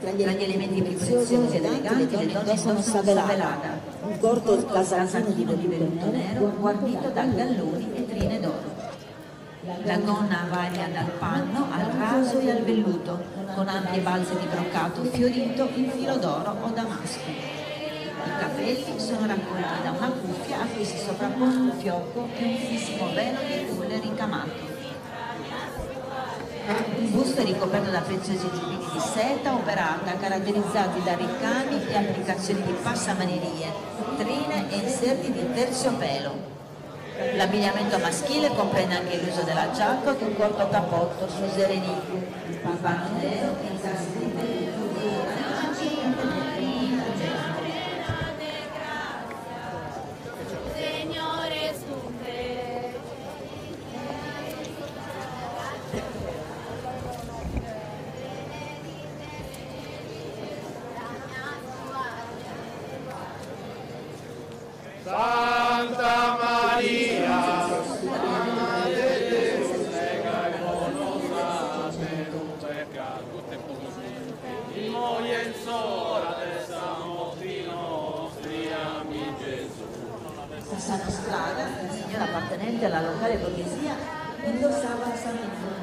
Tra gli elementi più preziosi ed eleganti le donne indossano savellana, un corto casacchino di velluto nero guarnito da galloni e trine d'oro. La gonna varia dal panno al raso e al velluto, con ampie balze di broccato fiorito in filo d'oro o damasco. I capelli sono raccolti da una cuffia a cui si sovrappone un fiocco e un finissimo velo di tulle ricamato. Il busto è ricoperto da preziosi giubbini di seta operata, caratterizzati da ricami e applicazioni di passamanerie, trine e inserti di terziopelo. L'abbigliamento maschile comprende anche l'uso della giacca o di un corto cappotto su sereniti, il panno nero e i caschi di velluto di Santa Maria, Madre de Dios, pregaimonos un pecado, y en hora de San nostri ami Gesù. Passando strada, il signore appartenente alla locale borghesia indossava il santo